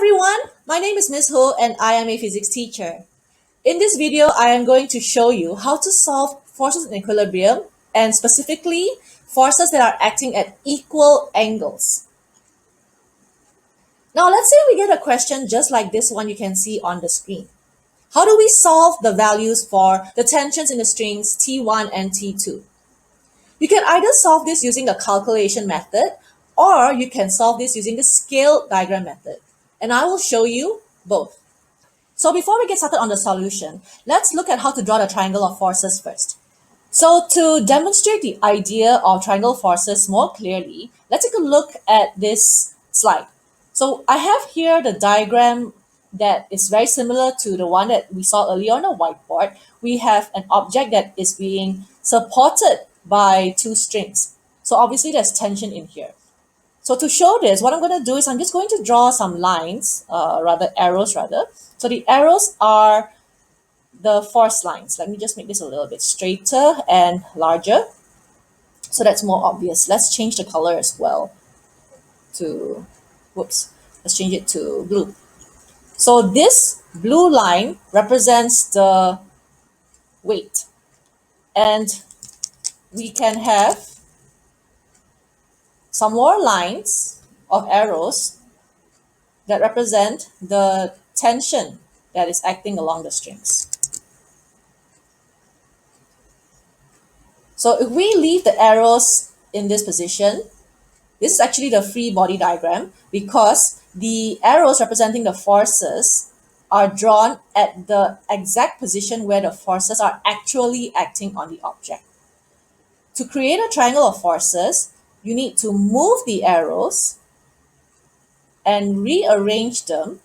everyone, my name is Ms. Ho and I am a physics teacher. In this video, I am going to show you how to solve forces in equilibrium and specifically forces that are acting at equal angles. Now let's say we get a question just like this one you can see on the screen. How do we solve the values for the tensions in the strings T1 and T2? You can either solve this using the calculation method or you can solve this using the scale diagram method. And I will show you both. So before we get started on the solution, let's look at how to draw the triangle of forces first. So to demonstrate the idea of triangle forces more clearly, let's take a look at this slide. So I have here the diagram that is very similar to the one that we saw earlier on the whiteboard. We have an object that is being supported by two strings. So obviously there's tension in here. So to show this, what I'm going to do is I'm just going to draw some lines, arrows. So the arrows are the force lines. Let me just make this a little bit straighter and larger so that's more obvious. Let's change the color as well to, let's change it to blue. So this blue line represents the weight. And we can have some more lines of arrows that represent the tension that is acting along the strings. So if we leave the arrows in this position, this is actually the free body diagram because the arrows representing the forces are drawn at the exact position where the forces are actually acting on the object. To create a triangle of forces, you need to move the arrows and rearrange them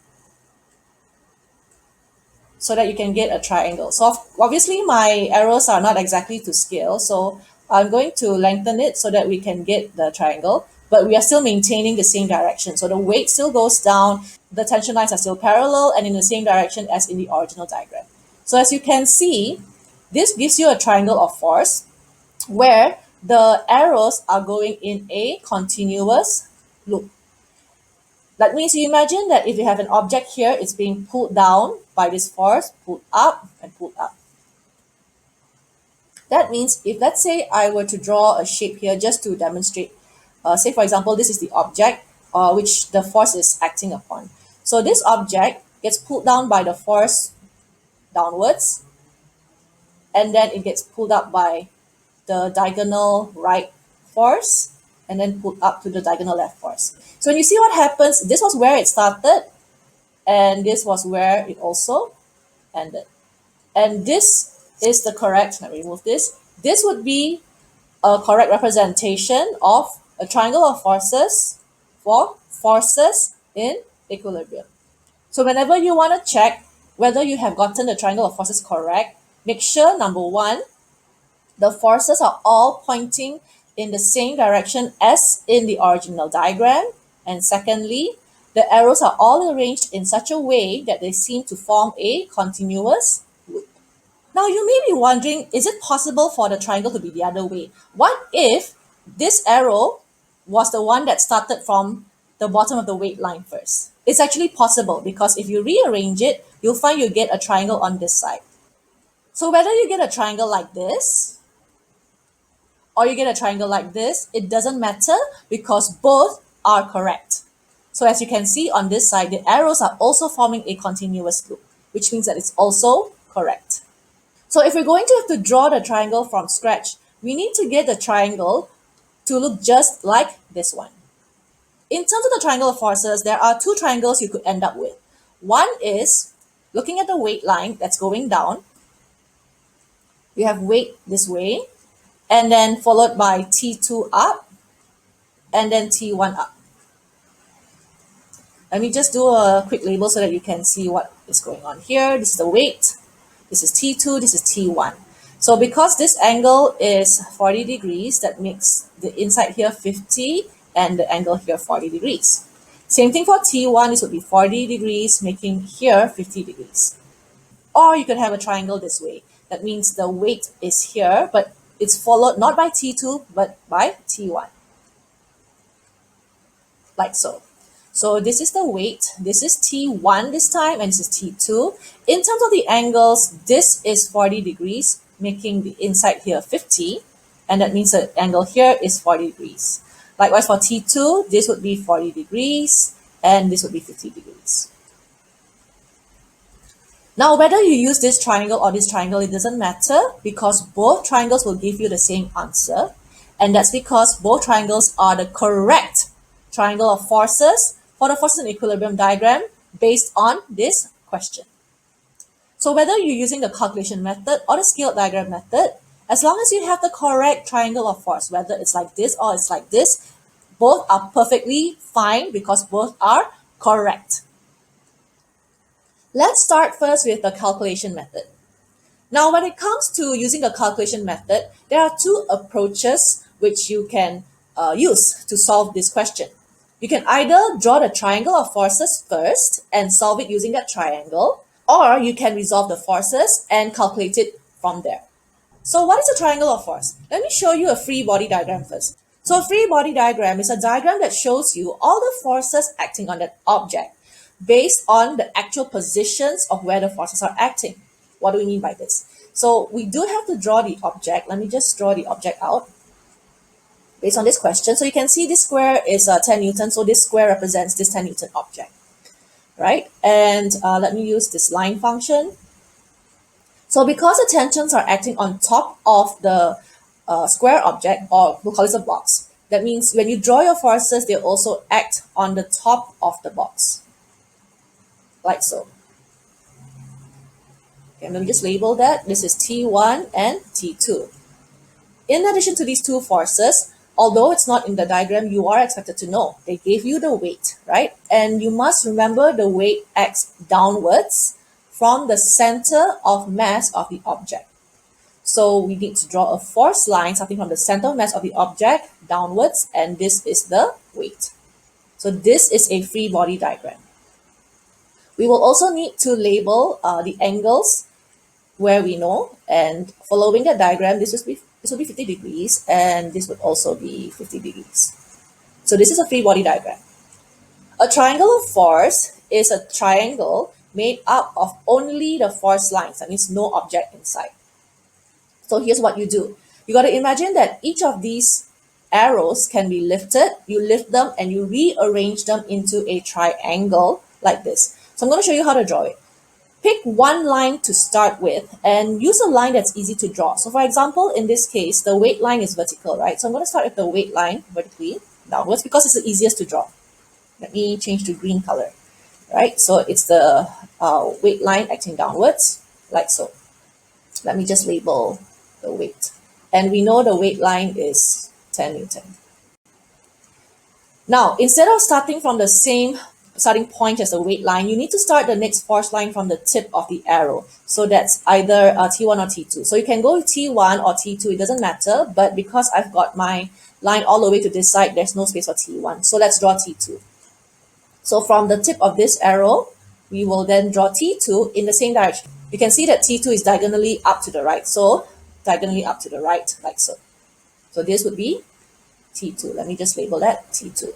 so that you can get a triangle. So obviously my arrows are not exactly to scale, so I'm going to lengthen it so that we can get the triangle, but we are still maintaining the same direction. So the weight still goes down, the tension lines are still parallel and in the same direction as in the original diagram. So as you can see, this gives you a triangle of force where the arrows are going in a continuous loop. That means you imagine that if you have an object here, it's being pulled down by this force, pulled up and pulled up. That means if let's say I were to draw a shape here just to demonstrate, say for example, this is the object which the force is acting upon. So this object gets pulled down by the force downwards and then it gets pulled up by the diagonal right force and then pulled up to the diagonal left force. So when you see what happens, this was where it started and this was where it also ended. And this is the correct, let me remove this. This would be a correct representation of a triangle of forces for forces in equilibrium. So whenever you want to check whether you have gotten the triangle of forces correct, make sure number one, the forces are all pointing in the same direction as in the original diagram. And secondly, the arrows are all arranged in such a way that they seem to form a continuous loop. Now you may be wondering, is it possible for the triangle to be the other way? What if this arrow was the one that started from the bottom of the weight line first? It's actually possible because if you rearrange it, you'll find you get a triangle on this side. So whether you get a triangle like this, or you get a triangle like this, it doesn't matter because both are correct. So as you can see on this side, the arrows are also forming a continuous loop, which means that it's also correct. So if we're going to have to draw the triangle from scratch, we need to get the triangle to look just like this one. In terms of the triangle of forces, there are two triangles you could end up with. One is looking at the weight line that's going down. We have weight this way, and then followed by T2 up, and then T1 up. Let me just do a quick label so that you can see what is going on here. This is the weight, this is T2, this is T1. So because this angle is 40 degrees, that makes the inside here 50 and the angle here 40 degrees. Same thing for T1, this would be 40 degrees, making here 50 degrees. Or you could have a triangle this way. That means the weight is here, but it's followed not by T2, but by T1. Like so. So this is the weight. This is T1 this time, and this is T2. In terms of the angles, this is 40 degrees, making the inside here 50. And that means the angle here is 40 degrees. Likewise for T2, this would be 40 degrees, and this would be 50 degrees. Now, whether you use this triangle or this triangle, it doesn't matter because both triangles will give you the same answer. And that's because both triangles are the correct triangle of forces for the forces in equilibrium diagram based on this question. So whether you're using the calculation method or the scaled diagram method, as long as you have the correct triangle of force, whether it's like this or it's like this, both are perfectly fine because both are correct. Let's start first with the calculation method. Now, when it comes to using a calculation method, there are two approaches which you can use to solve this question. You can either draw the triangle of forces first and solve it using that triangle, or you can resolve the forces and calculate it from there. So what is a triangle of force? Let me show you a free body diagram first. So a free body diagram is a diagram that shows you all the forces acting on that object based on the actual positions of where the forces are acting. What do we mean by this? So we do have to draw the object. Let me just draw the object out based on this question. So you can see this square is 10 Newton. So this square represents this 10 Newton object, right? And let me use this line function. So because the tensions are acting on top of the square object, or we'll call this a box, that means when you draw your forces, they also act on the top of the box, like so. Okay, let me just label that. This is T1 and T2. In addition to these two forces, although it's not in the diagram, you are expected to know. They gave you the weight, right? And you must remember the weight acts downwards from the center of mass of the object. So we need to draw a force line starting from the center of mass of the object downwards, and this is the weight. So this is a free body diagram. We will also need to label the angles where we know, and following the diagram, this will be 50 degrees, and this would also be 50 degrees. So this is a free body diagram. A triangle of force is a triangle made up of only the force lines. That means no object inside. So here's what you do. You got to imagine that each of these arrows can be lifted. You lift them and you rearrange them into a triangle like this. So I'm going to show you how to draw it. Pick one line to start with and use a line that's easy to draw. So for example, in this case, the weight line is vertical, right? So I'm going to start with the weight line vertically downwards because it's the easiest to draw. Let me change to green color, right? So it's the weight line acting downwards, like so. Let me just label the weight. And we know the weight line is 10 Newton. Now, instead of starting from the same starting point as the weight line, you need to start the next force line from the tip of the arrow. So that's either T1 or T2. So you can go with T1 or T2, it doesn't matter, but because I've got my line all the way to this side, there's no space for T1. So let's draw T2. So from the tip of this arrow, we will then draw T2 in the same direction. You can see that T2 is diagonally up to the right. So diagonally up to the right, like so. So this would be T2. Let me just label that T2.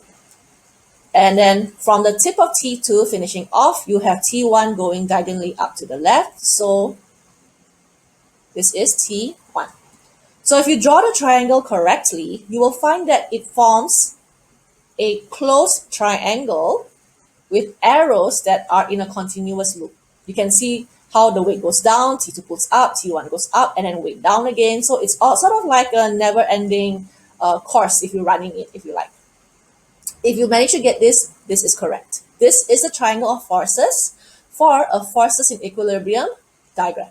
And then from the tip of T2 finishing off, you have T1 going diagonally up to the left. So this is T1. So if you draw the triangle correctly, you will find that it forms a closed triangle with arrows that are in a continuous loop. You can see how the weight goes down, T2 pulls up, T1 goes up, and then weight down again. So it's all sort of like a never-ending course if you're running it, if you like. If you manage to get this, this is correct. This is the triangle of forces for a forces in equilibrium diagram.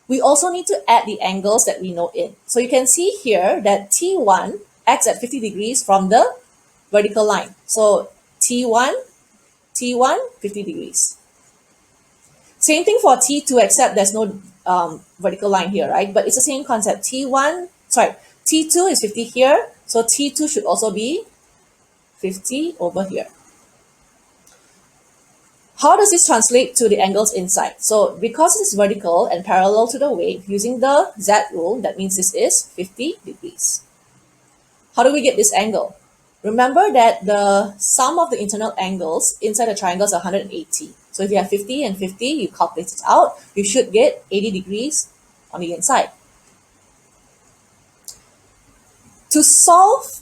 We also need to add the angles that we know in. So you can see here that T1 acts at 50 degrees from the vertical line. So T1, 50 degrees. Same thing for T2, except there's no vertical line here, right? But it's the same concept. T2 is 50 here. So T2 should also be 50 over here. How does this translate to the angles inside? So because it's vertical and parallel to the weight, using the Z rule, that means this is 50 degrees. How do we get this angle? Remember that the sum of the internal angles inside the triangle is 180. So if you have 50 and 50, you calculate it out, you should get 80 degrees on the inside. To solve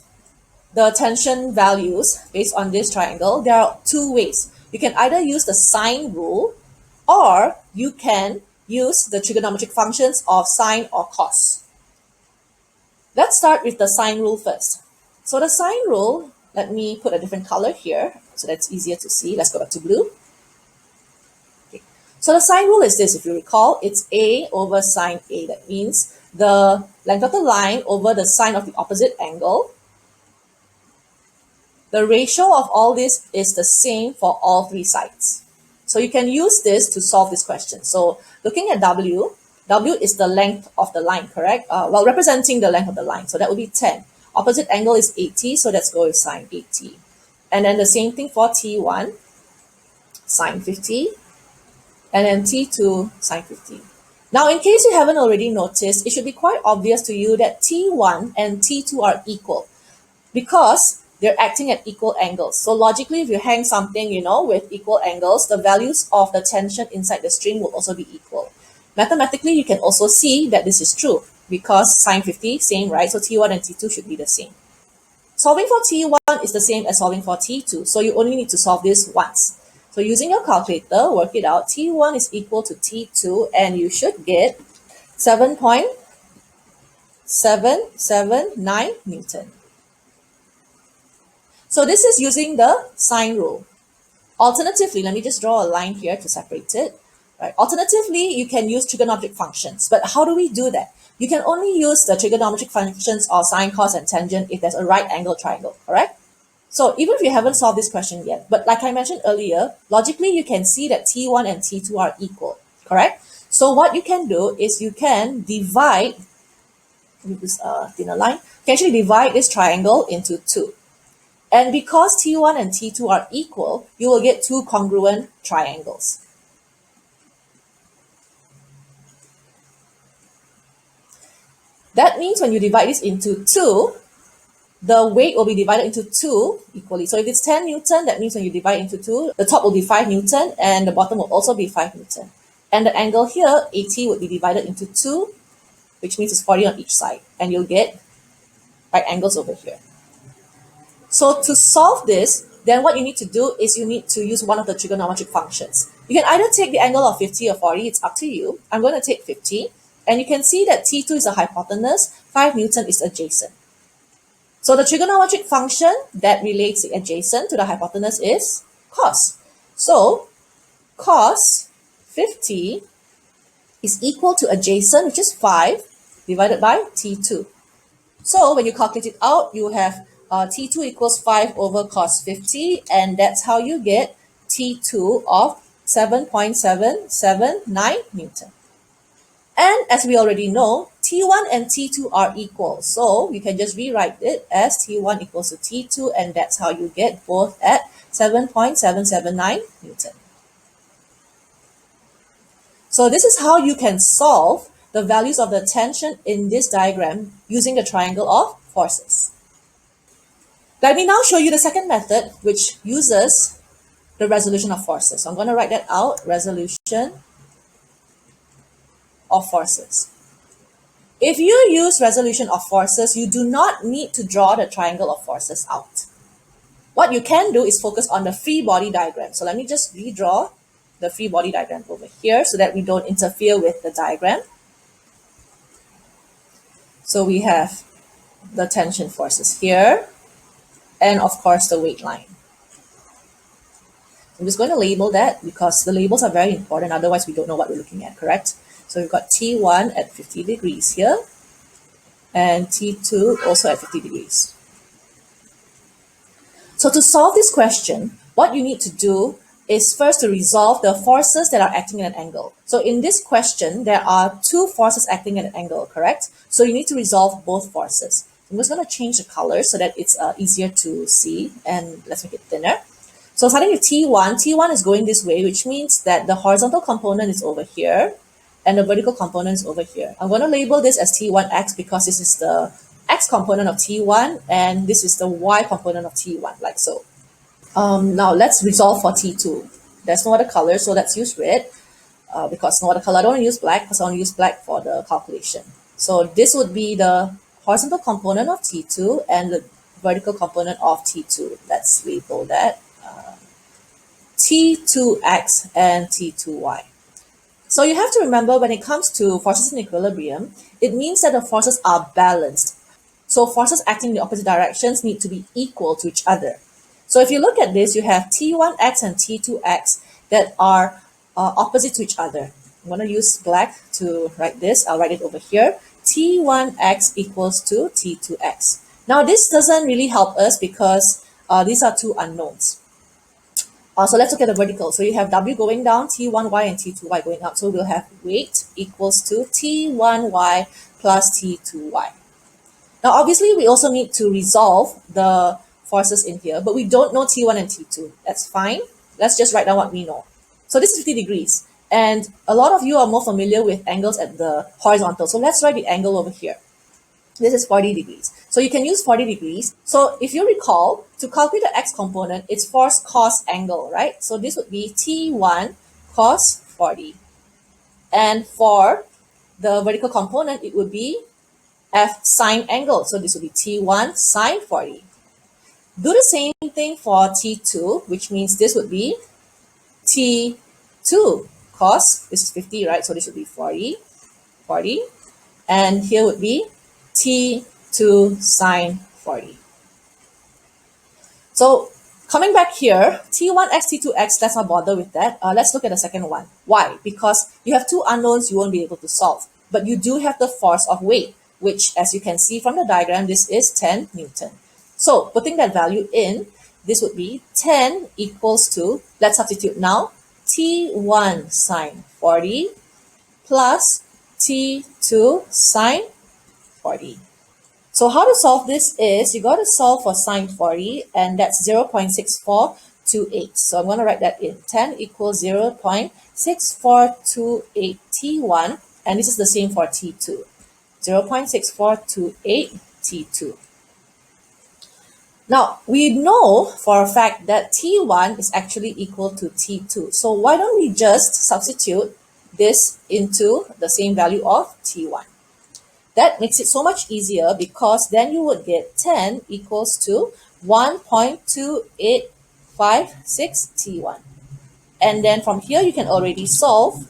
the tension values based on this triangle, there are two ways. You can either use the sine rule, or you can use the trigonometric functions of sine or cos. Let's start with the sine rule first. So the sine rule, let me put a different color here so that's easier to see. Let's go back to blue. Okay. So the sine rule is this, if you recall, it's A over sine A. That means the length of the line over the sine of the opposite angle. The ratio of all this is the same for all three sides. So you can use this to solve this question. So looking at W, W is the length of the line, correct? Well, representing the length of the line. So that would be 10. Opposite angle is 80, so let's go with sine 80. And then the same thing for T1, sine 50. And then T2, sine 50. Now, in case you haven't already noticed, it should be quite obvious to you that T1 and T2 are equal because they're acting at equal angles. So logically, if you hang something, with equal angles, the values of the tension inside the string will also be equal. Mathematically, you can also see that this is true because sine 50, same, right? So T1 and T2 should be the same. Solving for T1 is the same as solving for T2, so you only need to solve this once. So using your calculator, work it out. T1 is equal to T2, and you should get 7.779 Newton. So this is using the sine rule. Alternatively, let me just draw a line here to separate it. Right. Alternatively, you can use trigonometric functions. But how do we do that? You can only use the trigonometric functions of sine, cos, and tangent if there's a right angle triangle, correct? So even if you haven't solved this question yet, but like I mentioned earlier, logically you can see that T1 and T2 are equal, correct? So what you can do is you can divide with this thinner line, you can actually divide this triangle into two. And because T1 and T2 are equal, you will get two congruent triangles. That means when you divide this into two, the weight will be divided into two equally. So if it's 10 Newton, that means when you divide into two, the top will be 5 Newton and the bottom will also be 5 Newton. And the angle here, 80, would be divided into two, which means it's 40 on each side. And you'll get right angles over here. So to solve this, then what you need to do is you need to use one of the trigonometric functions. You can either take the angle of 50 or 40, it's up to you. I'm going to take 50. And you can see that T2 is the hypotenuse, 5 Newton is adjacent. So the trigonometric function that relates the adjacent to the hypotenuse is cos. So cos 50 is equal to adjacent, which is 5, divided by T2. So when you calculate it out, you have T2 equals 5 over cos 50, and that's how you get T2 of 7.779 Newton. And as we already know, T1 and T2 are equal. So you can just rewrite it as T1 equals to T2, and that's how you get both at 7.779 Newton. So this is how you can solve the values of the tension in this diagram using the triangle of forces. Let me now show you the second method, which uses the resolution of forces. So I'm going to write that out, resolution of forces. If you use resolution of forces, you do not need to draw the triangle of forces out. What you can do is focus on the free body diagram. So let me just redraw the free body diagram over here so that we don't interfere with the diagram. So we have the tension forces here, and of course the weight line. I'm just going to label that because the labels are very important, otherwise we don't know what we're looking at, correct? So we've got T1 at 50 degrees here, and T2 also at 50 degrees. So to solve this question, what you need to do is first to resolve the forces that are acting at an angle. So in this question, there are two forces acting at an angle, correct? So you need to resolve both forces. I'm just going to change the color so that it's easier to see, and let's make it thinner. So starting with T1, T1 is going this way, which means that the horizontal component is over here and the vertical component is over here. I'm going to label this as T1x because this is the x component of T1, and this is the y component of T1, like so. Now let's resolve for T2. There's no other color, so let's use red. Because no other color, I don't want to use black because I want to use black for the calculation. So this would be the horizontal component of T2 and the vertical component of T2. Let's label that T2x and T2y. So you have to remember, when it comes to forces in equilibrium, it means that the forces are balanced. So forces acting in the opposite directions need to be equal to each other. So if you look at this, you have T1x and T2x that are opposite to each other. I'm going to use black to write this. I'll write it over here. T1x equals to T2x. Now this doesn't really help us because these are two unknowns. So let's look at the vertical. So you have W going down, T1y and T2y going up. So we'll have weight equals to T1y plus T2y. Now obviously we also need to resolve the forces in here, but we don't know T1 and T2. That's fine. Let's just write down what we know. So this is 50 degrees. And a lot of you are more familiar with angles at the horizontal. So let's write the angle over here. This is 40 degrees. So you can use 40 degrees. So if you recall, to calculate the x component, it's force cos angle, right? So this would be T1 cos 40. And for the vertical component, it would be F sine angle. So this would be T1 sine 40. Do the same thing for T2, which means this would be T2 cos, this is 50, right? So this would be 40. And here would be T2 sine 40. So coming back here, T1x, T2x, let's not bother with that. Let's look at the second one. Why? Because you have two unknowns you won't be able to solve. But you do have the force of weight, which, as you can see from the diagram, this is 10 Newton. So putting that value in, this would be 10 equals to, let's substitute now, T1 sine 40 plus T2 sine 40. So how to solve this is, you got to solve for sine 40, and that's 0.6428. So I'm going to write that in. 10 equals 0.6428 T1, and this is the same for T2. 0.6428 T2. Now, we know for a fact that T1 is actually equal to T2. So why don't we just substitute this into the same value of T1? That makes it so much easier, because then you would get 10 equals to 1.2856 T1. And then from here, you can already solve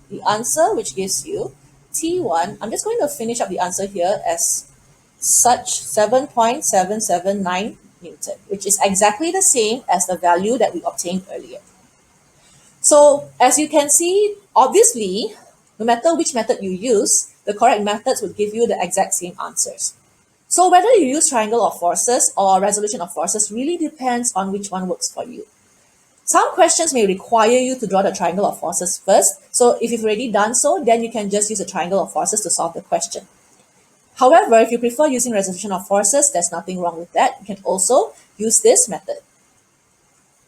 the answer, which gives you T1. I'm just going to finish up the answer here as such, 7.779 Newton, which is exactly the same as the value that we obtained earlier. So as you can see, obviously, no matter which method you use, the correct methods would give you the exact same answers. So whether you use triangle of forces or resolution of forces really depends on which one works for you. Some questions may require you to draw the triangle of forces first. So if you've already done so, then you can just use the triangle of forces to solve the question. However, if you prefer using resolution of forces, there's nothing wrong with that. You can also use this method.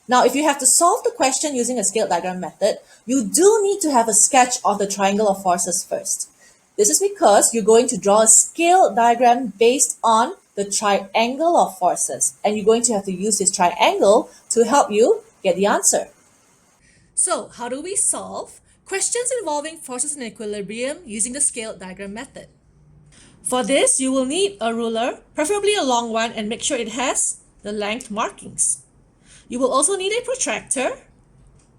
Now, if you have to solve the question using a scaled diagram method, you do need to have a sketch of the triangle of forces first. This is because you're going to draw a scaled diagram based on the triangle of forces, and you're going to have to use this triangle to help you get the answer. So, how do we solve questions involving forces in equilibrium using the scaled diagram method? For this, you will need a ruler, preferably a long one, and make sure it has the length markings. You will also need a protractor,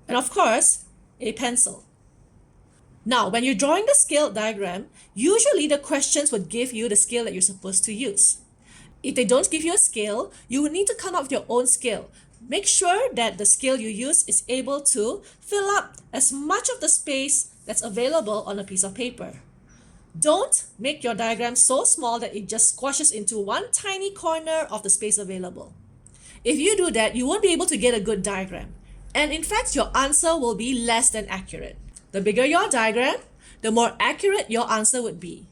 and of course, a pencil. Now, when you're drawing the scaled diagram, usually the questions would give you the scale that you're supposed to use. If they don't give you a scale, you will need to come up with your own scale. Make sure that the scale you use is able to fill up as much of the space that's available on a piece of paper. Don't make your diagram so small that it just squashes into one tiny corner of the space available. If you do that, you won't be able to get a good diagram. And in fact, your answer will be less than accurate. The bigger your diagram, the more accurate your answer would be.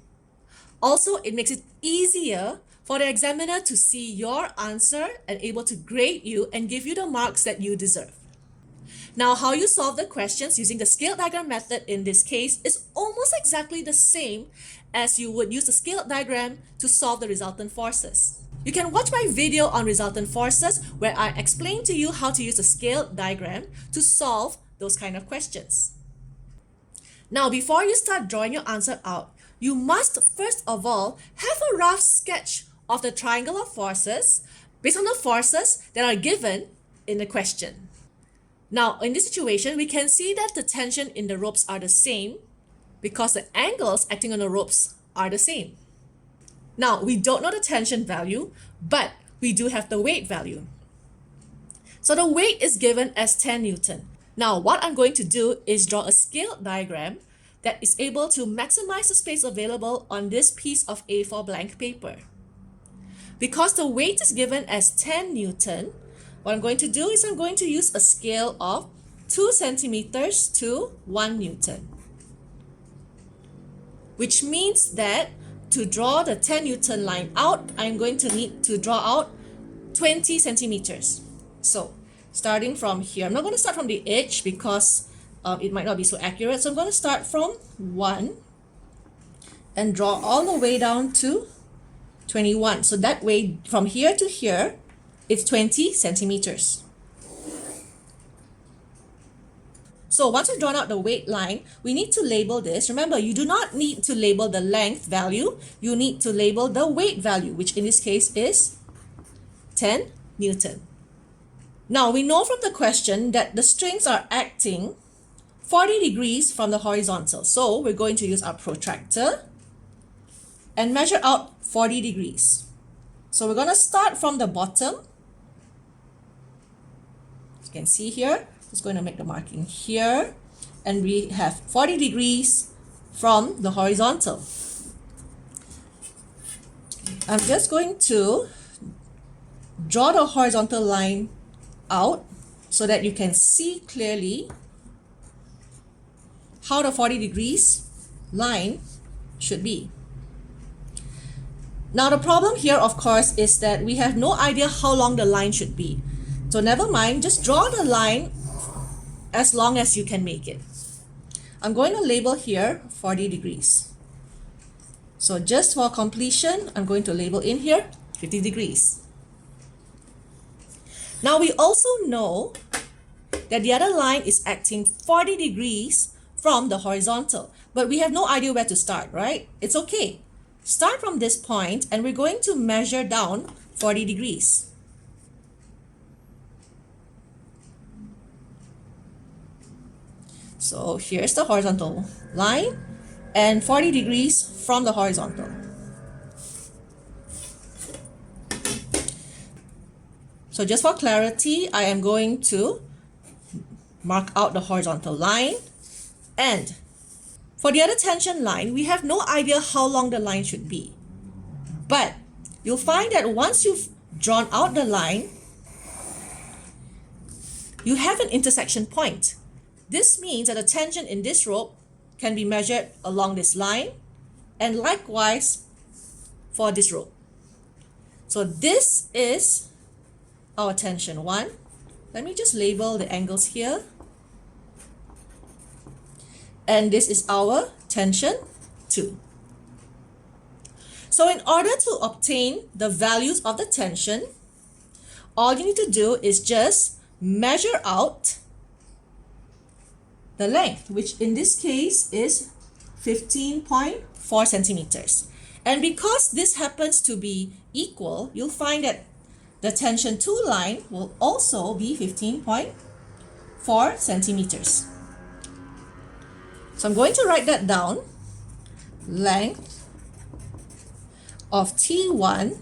Also, it makes it easier for the examiner to see your answer and able to grade you and give you the marks that you deserve. Now, how you solve the questions using the scale diagram method in this case is almost exactly the same as you would use the scale diagram to solve the resultant forces. You can watch my video on resultant forces where I explain to you how to use a scale diagram to solve those kind of questions. Now, before you start drawing your answer out, you must first of all have a rough sketch of the triangle of forces based on the forces that are given in the question. Now, in this situation, we can see that the tension in the ropes are the same because the angles acting on the ropes are the same. Now, we don't know the tension value, but we do have the weight value. So the weight is given as 10 Newton. Now, what I'm going to do is draw a scale diagram that is able to maximize the space available on this piece of A4 blank paper. Because the weight is given as 10 Newton, what I'm going to do is I'm going to use a scale of 2 centimeters to 1 Newton. Which means that to draw the 10 Newton line out, I'm going to need to draw out 20 centimeters. So starting from here, I'm not going to start from the edge because it might not be so accurate. So I'm going to start from 1 and draw all the way down to 21. So that way from here to here, it's 20 centimeters. So once we've drawn out the weight line, we need to label this. Remember, you do not need to label the length value. You need to label the weight value, which in this case is 10 Newton. Now, we know from the question that the strings are acting 40 degrees from the horizontal. So we're going to use our protractor and measure out 40 degrees. So we're going to start from the bottom. As you can see here, just going to make the marking here, and we have 40 degrees from the horizontal. I'm just going to draw the horizontal line out so that you can see clearly how the 40 degrees line should be. Now the problem here, of course, is that we have no idea how long the line should be. So never mind, just draw the line as long as you can make it. I'm going to label here 40 degrees. So just for completion, I'm going to label in here 50 degrees. Now we also know that the other line is acting 40 degrees from the horizontal, but we have no idea where to start, right? It's okay. Start from this point and we're going to measure down 40 degrees. So here's the horizontal line and 40 degrees from the horizontal. So just for clarity, I am going to mark out the horizontal line, and for the other tension line, we have no idea how long the line should be. But you'll find that once you've drawn out the line, you have an intersection point. This means that the tension in this rope can be measured along this line, and likewise for this rope. So this is our tension 1. Let me just label the angles here. And this is our tension 2. So in order to obtain the values of the tension, all you need to do is just measure out the length, which in this case is 15.4 centimeters. And because this happens to be equal, you'll find that the tension 2 line will also be 15.4 centimeters. So I'm going to write that down. Length of T1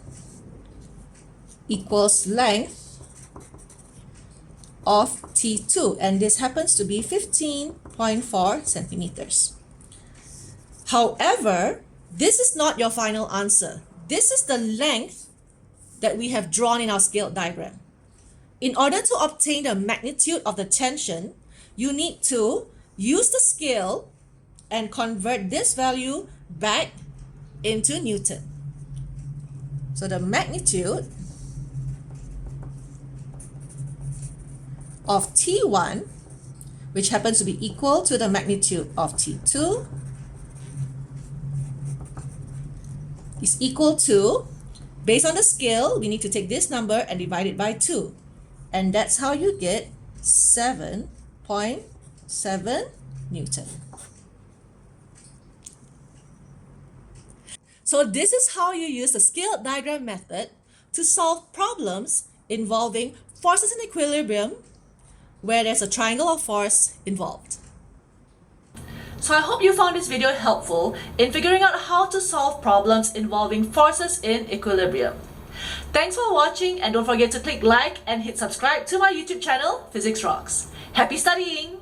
equals length of T2, and this happens to be 15.4 centimeters. However, this is not your final answer. This is the length that we have drawn in our scale diagram. In order to obtain the magnitude of the tension, you need to use the scale and convert this value back into Newton. So the magnitude of T1, which happens to be equal to the magnitude of T2, is equal to, based on the scale, we need to take this number and divide it by 2. And that's how you get 7.7 Newton. So this is how you use the scale diagram method to solve problems involving forces in equilibrium where there's a triangle of force involved. So I hope you found this video helpful in figuring out how to solve problems involving forces in equilibrium. Thanks for watching, and don't forget to click like and hit subscribe to my YouTube channel, Physics Rocks. Happy studying!